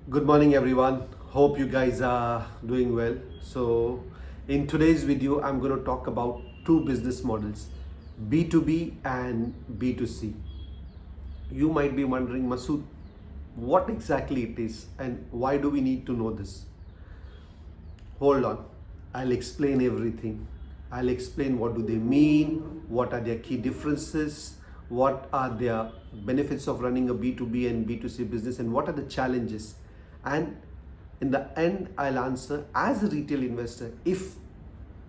Good morning, everyone. Hope you guys are doing well. So, in today's video, I'm going to talk about two business models, B2B and B2C. You might be wondering, Masood, what exactly it is and why do we need to know this? Hold on, I'll explain everything. I'll explain what do they mean, what are their key differences, what are their benefits of running a B2B and B2C business, and what are the challenges. And in the end, I'll answer as a retail investor if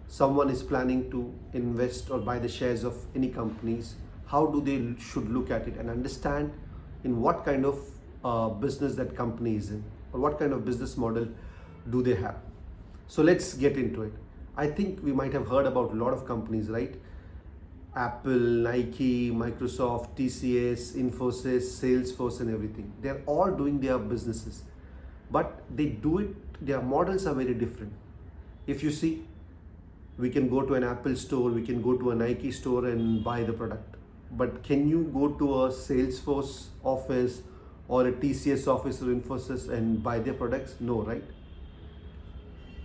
someone is planning to invest or buy the shares of any companies, how do they should look at it and understand in what kind of business that company is in, or what kind of business model do they have. So let's get into it. I think we might have heard about a lot of companies, right? Apple, Nike, Microsoft, TCS, Infosys, Salesforce, and everything. They're all doing their businesses, but they do it, their models are very different. If you see, we can go to an Apple store, we can go to a Nike store and buy the product. But can you go to a Salesforce office or a TCS office or Infosys and buy their products? No, right?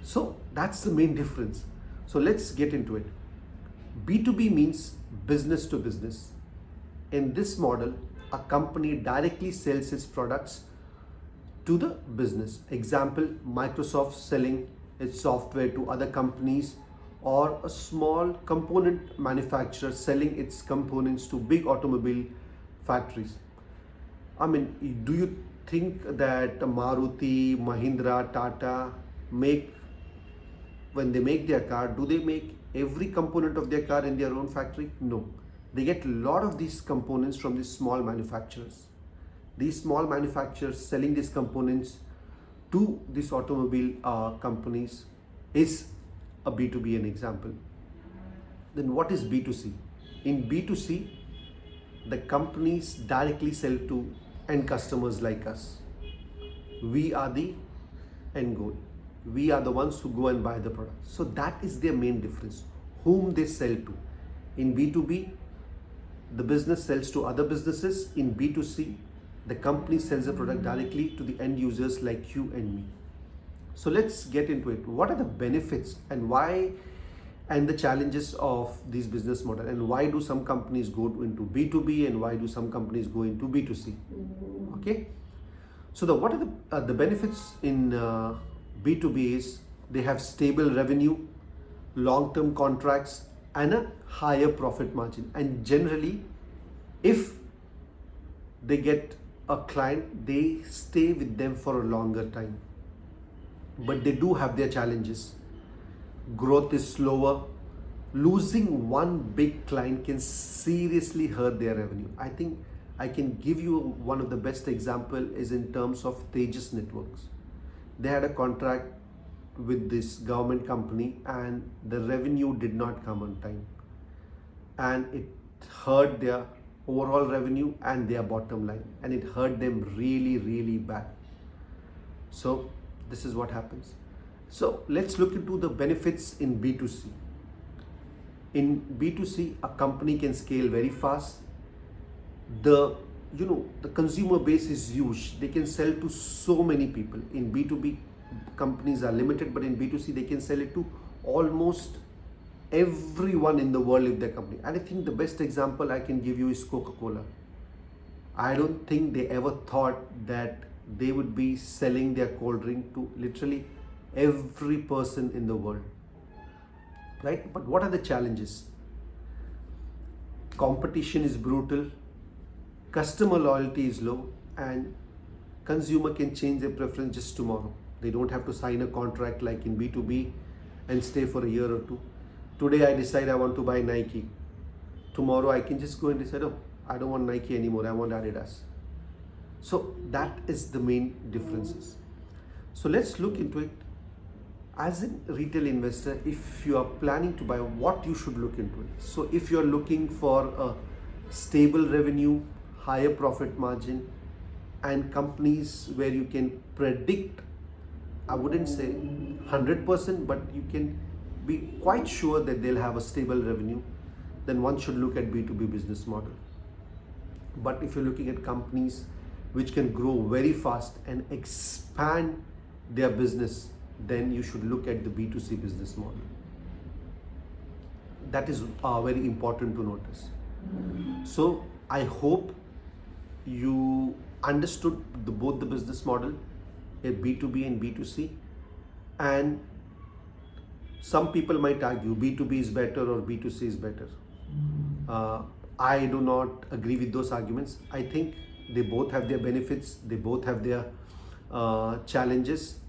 So that's the main difference. So let's get into it. B2B means business to business. In this model, a company directly sells its products to the business. Example, Microsoft selling its software to other companies, or a small component manufacturer selling its components to big automobile factories. I mean, do you think that Maruti, Mahindra, Tata make, when they make their car, do they make every component of their car in their own factory? No. They get a lot of these components from these small manufacturers. These small manufacturers selling these components to these automobile companies is a B2B an example. Then what is B2C? In B2C, the companies directly sell to end customers like us. We are the end goal. We are the ones who go and buy the product. So that is their main difference, whom they sell to. In B2B, the business sells to other businesses. In B2C, the company sells the product directly to the end users like you and me. So let's get into it. What are the benefits and why, and the challenges of these business model, and why do some companies go into B2B and why do some companies go into B2C? Okay. So what are the benefits in B2B is they have stable revenue, long-term contracts, and a higher profit margin. And generally, if they get a client, they stay with them for a longer time. But they do have their challenges. Growth is slower. Losing one big client can seriously hurt their revenue. I think I can give you one of the best example is in terms of Tejas Networks. They had a contract with this government company and the revenue did not come on time, and it hurt their overall revenue and their bottom line, and it hurt them really bad. So this is what happens. So let's look into the benefits in B2C. In B2C, a company can scale very fast. The consumer base is huge. They can sell to so many people. In B2B, companies are limited, but in B2C they can sell it to almost everyone in the world with their company. And I think the best example I can give you is Coca-Cola. I don't think they ever thought that they would be selling their cold drink to literally every person in the world, right? But what are the challenges? Competition is brutal, customer loyalty is low, and consumer can change their preference just tomorrow. They don't have to sign a contract like in B2B and stay for a year or two. Today I decide I want to buy Nike. Tomorrow I can just go and decide, oh, I don't want Nike anymore, I want Adidas. So that is the main differences. So let's look into it. As a retail investor, if you are planning to buy, what you should look into it. So if you're looking for a stable revenue, higher profit margin, and companies where you can predict, I wouldn't say 100%, but you can be quite sure that they'll have a stable revenue, then one should look at B2B business model. But if you're looking at companies which can grow very fast and expand their business, then you should look at the B2C business model. That is very important to notice. So I hope you understood both the business model, a B2B and B2C. And some people might argue B2B is better or B2C is better. I do not agree with those arguments. I think they both have their benefits, they both have their challenges.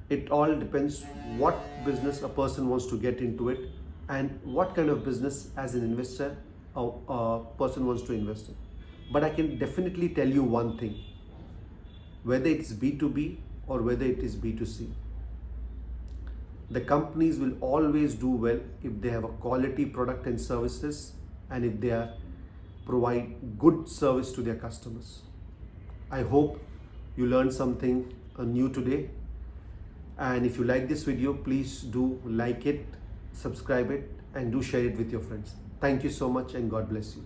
It all depends what business a person wants to get into it and what kind of business as an investor a person wants to invest in. But I can definitely tell you one thing, whether it's B2B or whether it is B2C, the companies will always do well if they have a quality product and services and if they provide good service to their customers. I hope you learned something new today. And if you like this video, please do like it, subscribe it, and do share it with your friends. Thank you so much and God bless you.